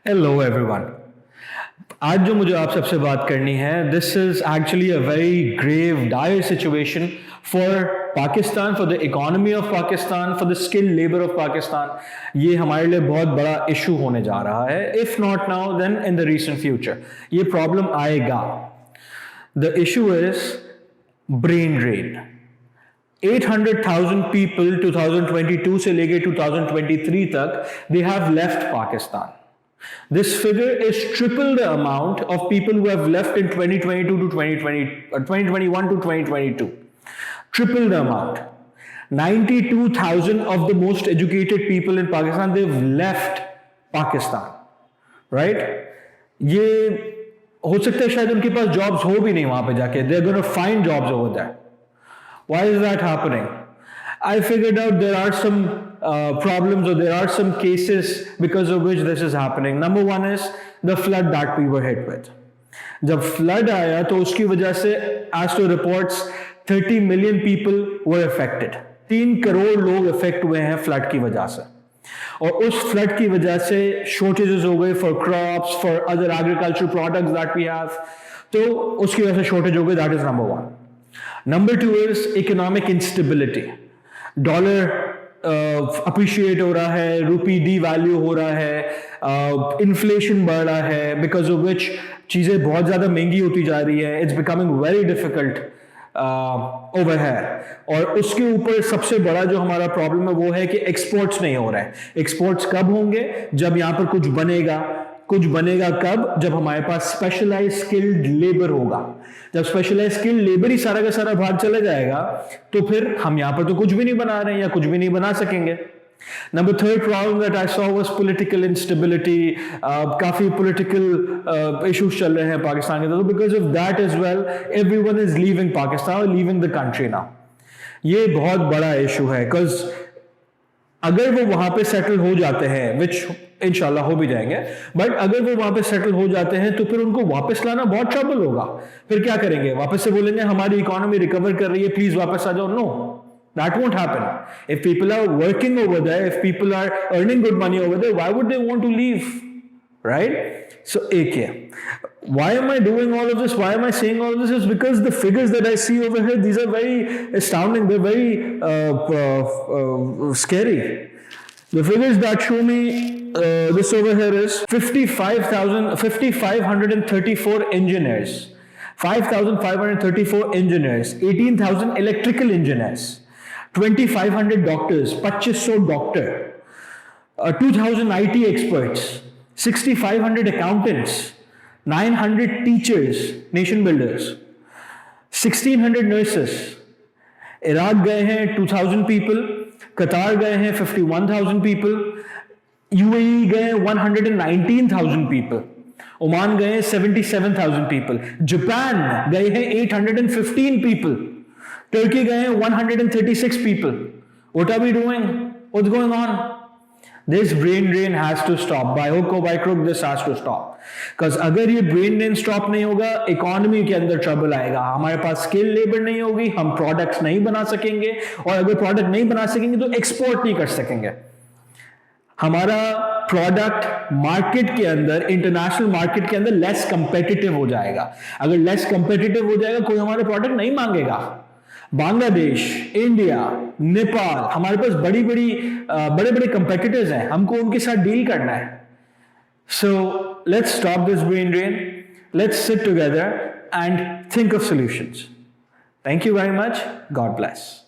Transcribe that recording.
Hello everyone. आज जो मुझे आप सबसे बात करनी है, this is actually a very grave dire situation for Pakistan, for the economy of Pakistan, for the skilled labour of Pakistan. ये हमारे लिए बहुत बड़ा इशू होने जा रहा है। If not now then in the recent future ये प्रॉब्लम आएगा। The issue is brain drain. 800,000 people 2022 से लेके 2023 तक they have left Pakistan. This figure is triple the amount of people who have left in 2022 to 2021 to 2022. Triple the amount. 92,000 of the most educated people in Pakistan, they've left Pakistan. Right? ये हो सकता है शायद उनके पास jobs हो भी नहीं वहां पे जाके. They're going to find jobs over there. Why is that happening? I figured out there are some problems, or there are some cases because of which this is happening. Number one is the flood that we were hit with. जब flood आया तो उसकी वजह से as to reports 30 million people were affected. 3 crore लोग affect हुए हैं flood की वजह से, और उस flood की वजह से shortages हो गए for crops, for other agricultural products that we have. तो उसकी वजह से shortage हो गई. That is number one. Number two is economic instability. Dollar appreciate हो रहा है, रूपी डी वैल्यू हो रहा है, इन्फ्लेशन बढ़ रहा है, बिकॉज ऑफ विच चीज़ें बहुत ज़्यादा महंगी होती जा रही है. It's becoming very difficult over है. और उसके ऊपर सबसे बड़ा जो हमारा प्रॉब्लम है वो है कि एक्सपोर्ट्स नहीं हो रहे हैं. एक्सपोर्ट्स कब होंगे? जब यहाँ पर कुछ बनेगा. कुछ बनेगा कब? जब हमारे पास स्पेशलाइज स्किल्ड लेबर होगा. जब स्पेशलाइज स्किल्ड लेबर ही सारा का सारा बाहर चला जाएगा तो फिर हम यहां पर तो कुछ भी नहीं बना रहे हैं या कुछ भी नहीं बना सकेंगे. Number third problem that I saw was political instability. काफी पॉलिटिकल इश्यूज चल रहे हैं पाकिस्तान के अंदर. Because of that as well everyone is leaving Pakistan और लीविंग द कंट्री नाउ. ये बहुत बड़ा इशू है. बिकॉज अगर वो वहां पे सेटल हो जाते हैं, विच इंशाल्लाह हो भी जाएंगे, बट अगर वो वहां पे सेटल हो जाते हैं तो फिर उनको वापस लाना बहुत ट्रबल होगा. फिर क्या करेंगे? वापस से बोलेंगे हमारी इकोनॉमी रिकवर कर रही है, प्लीज वापस आ जाओ. No, that won't happen. If people are working over there, if people are earning good money over there, why would they want to leave? Right? So एक है. Why am I doing all of this? Why am I saying all of this? Is because the figures that I see over here, these are very astounding. They're very scary. The figures that show me this over here is 5,534 engineers, 5,534 engineers, 18,000 electrical engineers, 2,500 doctors, 2,500 doctor, 2,000 IT experts, 6,500 accountants, 900 teachers, nation builders, 1,600 nurses. Iraq गए हैं 2,000 people, कतार गए हैं 51,000 people, UAE गए 119,000 people, Oman गए 77,000 people, Japan गए हैं 815 people, Turkey गए 136 people. What are we doing? What's going on? This brain drain has to stop. By hook or by crook, this has to stop. Because अगर ये brain drain stop नहीं होगा, economy के अंदर trouble आएगा. हमारे पास skill labour नहीं होगी, हम प्रोडक्ट्स नहीं बना सकेंगे, और अगर प्रोडक्ट नहीं बना सकेंगे तो एक्सपोर्ट नहीं कर सकेंगे. हमारा प्रोडक्ट मार्केट के अंदर, इंटरनेशनल मार्केट के अंदर लेस कंपेटिटिव हो जाएगा. अगर लेस कंपेटिटिव हो जाएगा, कोई हमारे प्रोडक्ट नहीं मांगेगा. बांग्लादेश, इंडिया, नेपाल, हमारे पास बड़े बड़े कंपेटिटर्स हैं. हमको उनके साथ डील करना है. So let's stop this brain drain. Let's sit together and think of solutions. Thank you very much. God bless.